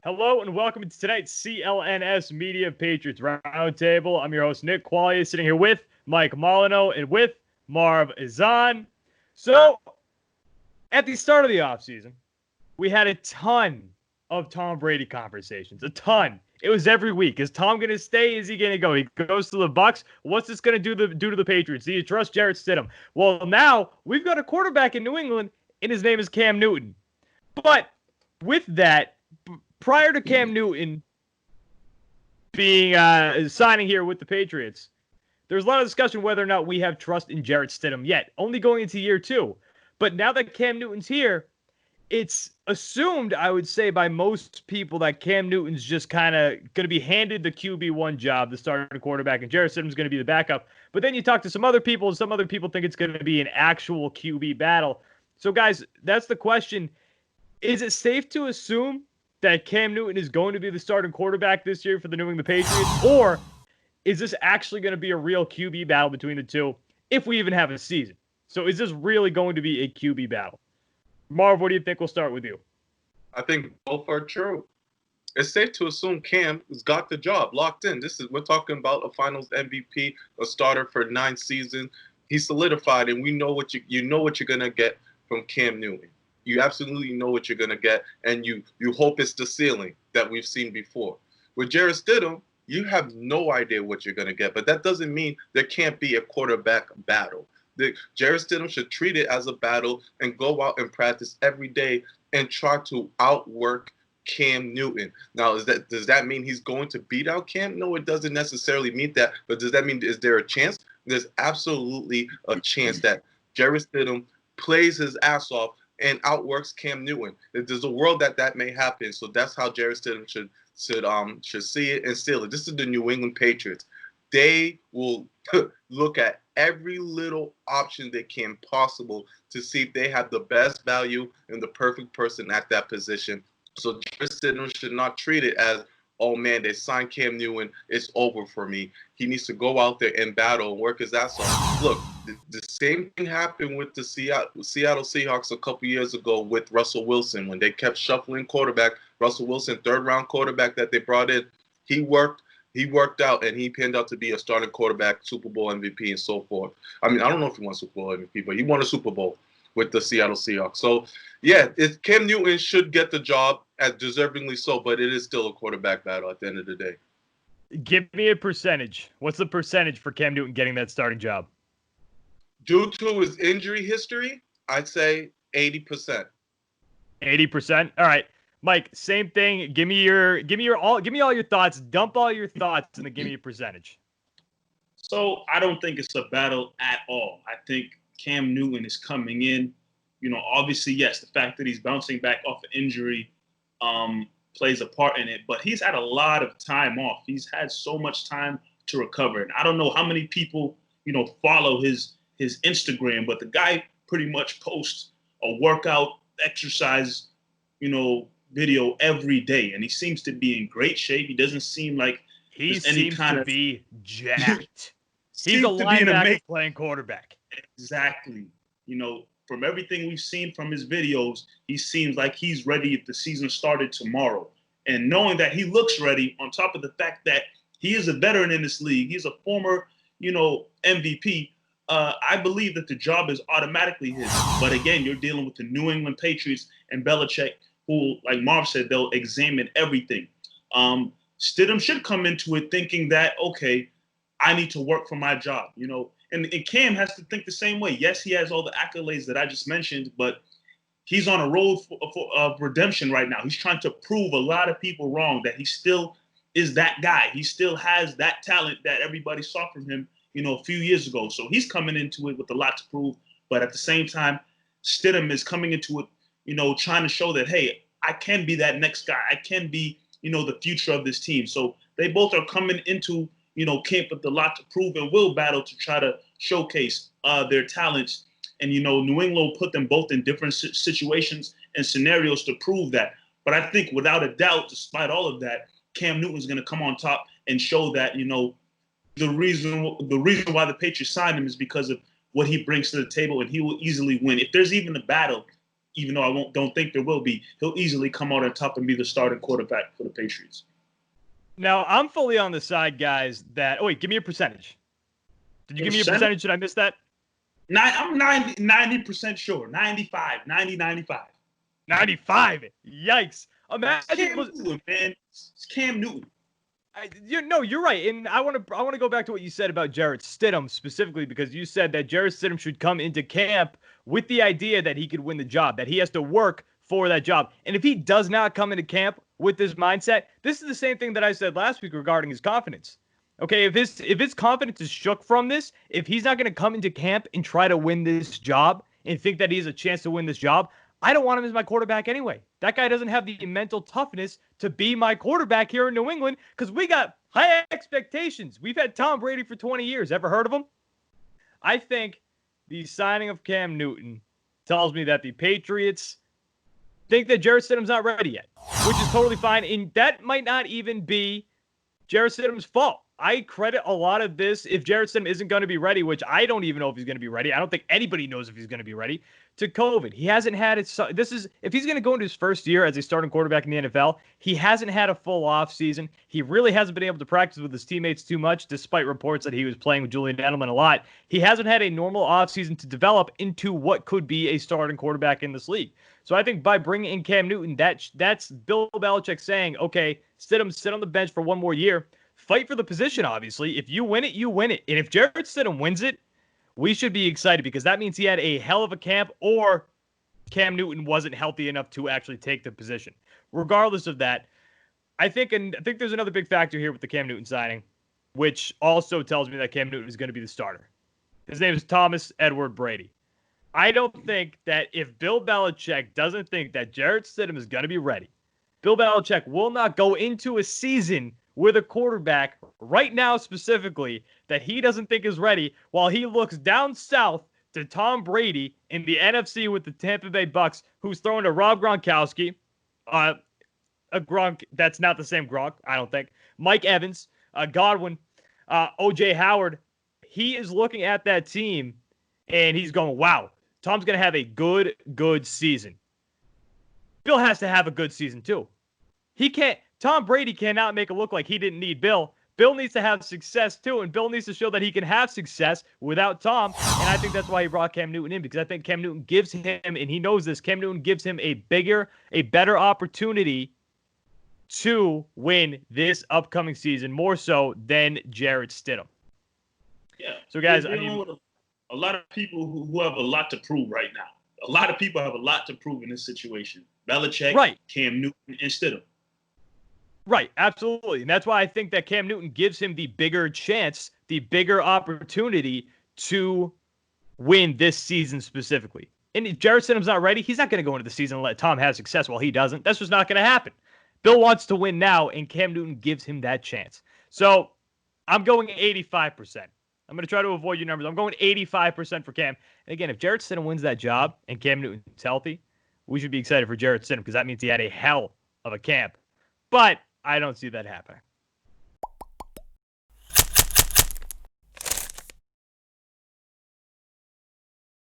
Hello and welcome to tonight's CLNS Media Patriots Roundtable. I'm your host, Nick Qualia, sitting here with Mike Molyneux and with Marv Izan. So, at the start of the offseason, we had a ton of Tom Brady conversations. A ton. It was every week. Is Tom going to stay? Is he going to go? He goes to the Bucs. What's this going to do to the Patriots? Do you trust Jarrett Stidham? Well, now we've got a quarterback in New England, and his name is Cam Newton. But with that, prior to Cam Newton being signing here with the Patriots, there's a lot of discussion whether or not we have trust in Jarrett Stidham yet, only going into year 2. But now that Cam Newton's here, it's assumed, I would say, by most people that Cam Newton's just kind of going to be handed the QB1 job, the starting quarterback, and Jarrett Stidham's going to be the backup. But then you talk to some other people, and some other people think it's going to be an actual QB battle. So, guys, that's the question. Is it safe to assume that Cam Newton is going to be the starting quarterback this year for the New England Patriots? Or is this actually going to be a real QB battle between the two if we even have a season? So is this really going to be a QB battle? Marv, what do you think? We'll start with you. I think both are true. It's safe to assume Cam has got the job locked in. We're talking about a Finals MVP, a starter for 9 seasons. He's solidified, and we know what you know what you're gonna get from Cam Newton. You absolutely know what you're gonna get, and you hope it's the ceiling that we've seen before. With Jarrett Stidham, you have no idea what you're gonna get, but that doesn't mean there can't be a quarterback battle. Jarrett Stidham should treat it as a battle and go out and practice every day and try to outwork Cam Newton. Now, does that mean he's going to beat out Cam? No, it doesn't necessarily mean that. But does that mean, is there a chance? There's absolutely a chance that Jarrett Stidham plays his ass off and outworks Cam Newton. There's a world that may happen. So that's how Jarrett Stidham should see it and seal it. This is the New England Patriots. They will look at every little option they can possible to see if they have the best value and the perfect person at that position. So Jarrett Stidham should not treat it as, oh man, they signed Cam Newton, it's over for me. He needs to go out there and battle and work his ass off. Look, the same thing happened with the Seattle Seahawks a couple years ago with Russell Wilson when they kept shuffling quarterback. Russell Wilson, third-round quarterback that they brought in, he worked out, and he pinned out to be a starting quarterback, Super Bowl MVP, and so forth. I mean, I don't know if he won Super Bowl MVP, but he won a Super Bowl with the Seattle Seahawks. So, yeah, Cam Newton should get the job, as deservingly so, but it is still a quarterback battle at the end of the day. Give me a percentage. What's the percentage for Cam Newton getting that starting job? Due to his injury history, I'd say 80%. 80%? All right. Mike, same thing. Give me all your thoughts. Dump all your thoughts and then give me a percentage. So I don't think it's a battle at all. I think Cam Newton is coming in. You know, obviously, yes, the fact that he's bouncing back off an injury plays a part in it, but he's had a lot of time off. He's had so much time to recover. And I don't know how many people, follow his Instagram, but the guy pretty much posts a workout exercise, video every day, and he seems to be in great shape. He doesn't seem like he seems to be jacked. He's a linebacker playing quarterback. Exactly. From everything we've seen from his videos, he seems like he's ready if the season started tomorrow. And knowing that he looks ready, on top of the fact that he is a veteran in this league, he's a former, MVP. I believe that the job is automatically his. But again, you're dealing with the New England Patriots and Belichick, who, like Marv said, they'll examine everything. Stidham should come into it thinking that, okay, I need to work for my job, And Cam has to think the same way. Yes, he has all the accolades that I just mentioned, but he's on a road of redemption right now. He's trying to prove a lot of people wrong, that he still is that guy. He still has that talent that everybody saw from him, a few years ago. So he's coming into it with a lot to prove. But at the same time, Stidham is coming into it, trying to show that, hey, I can be that next guy. I can be, the future of this team. So they both are coming into, camp with a lot to prove and will battle to try to showcase their talents. And, New England will put them both in different situations and scenarios to prove that. But I think without a doubt, despite all of that, Cam Newton's going to come on top and show that, the reason why the Patriots signed him is because of what he brings to the table, and he will easily win. If there's even a battle, even though don't think there will be, he'll easily come out on top and be the starting quarterback for the Patriots. Now, I'm fully on the side, guys, that – oh, wait, give me a percentage. Did you give me a percentage? Did I miss that? I'm 90% sure. 95, 95. 95. Yikes. Imagine it's Cam Newton, man. It's Cam Newton. You're right. And I want to go back to what you said about Jarrett Stidham specifically, because you said that Jarrett Stidham should come into camp with the idea that he could win the job, that he has to work for that job. And if he does not come into camp with this mindset, this is the same thing that I said last week regarding his confidence. Okay, if his confidence is shook from this, if he's not going to come into camp and try to win this job and think that he has a chance to win this job, I don't want him as my quarterback anyway. That guy doesn't have the mental toughness to be my quarterback here in New England because we got high expectations. We've had Tom Brady for 20 years. Ever heard of him? I think the signing of Cam Newton tells me that the Patriots think that Jarrett Stidham's not ready yet, which is totally fine. And that might not even be Jarrett Stidham's fault. I credit a lot of this, if Jarrett Stidham isn't going to be ready, which I don't even know if he's going to be ready. I don't think anybody knows if he's going to be ready, to COVID. He hasn't had it. If he's going to go into his first year as a starting quarterback in the NFL, he hasn't had a full off season. He really hasn't been able to practice with his teammates too much, despite reports that he was playing with Julian Edelman a lot. He hasn't had a normal off season to develop into what could be a starting quarterback in this league. So I think by bringing in Cam Newton, that's Bill Belichick saying, okay, Stidham, sit on the bench for one more year. Fight for the position, obviously. If you win it, you win it. And if Jarrett Stidham wins it, we should be excited because that means he had a hell of a camp or Cam Newton wasn't healthy enough to actually take the position. Regardless of that, I think there's another big factor here with the Cam Newton signing, which also tells me that Cam Newton is going to be the starter. His name is Thomas Edward Brady. I don't think that if Bill Belichick doesn't think that Jarrett Stidham is going to be ready, Bill Belichick will not go into a season with a quarterback right now specifically that he doesn't think is ready while he looks down south to Tom Brady in the NFC with the Tampa Bay Bucks, who's throwing to Rob Gronkowski, a Gronk that's not the same Gronk, I don't think, Mike Evans, Godwin, O.J. Howard. He is looking at that team and he's going, wow, Tom's going to have a good season. Bill has to have a good season too. Tom Brady cannot make it look like he didn't need Bill. Bill needs to have success too, and Bill needs to show that he can have success without Tom. And I think that's why he brought Cam Newton in, because I think Cam Newton gives him, and he knows this, Cam Newton gives him a better opportunity to win this upcoming season, more so than Jarrett Stidham. Yeah. So guys, a lot of people who have a lot to prove right now. A lot of people have a lot to prove in this situation. Belichick, right. Cam Newton, and Stidham. Right, absolutely. And that's why I think that Cam Newton gives him the bigger chance, the bigger opportunity to win this season specifically. And if Jarrett Stidham's not ready, he's not going to go into the season and let Tom have success while he doesn't. That's just not going to happen. Bill wants to win now, and Cam Newton gives him that chance. So I'm going 85%. I'm going to try to avoid your numbers. I'm going 85% for Cam. And again, if Jarrett Stidham wins that job and Cam Newton's healthy, we should be excited for Jarrett Stidham because that means he had a hell of a camp. But I don't see that happening.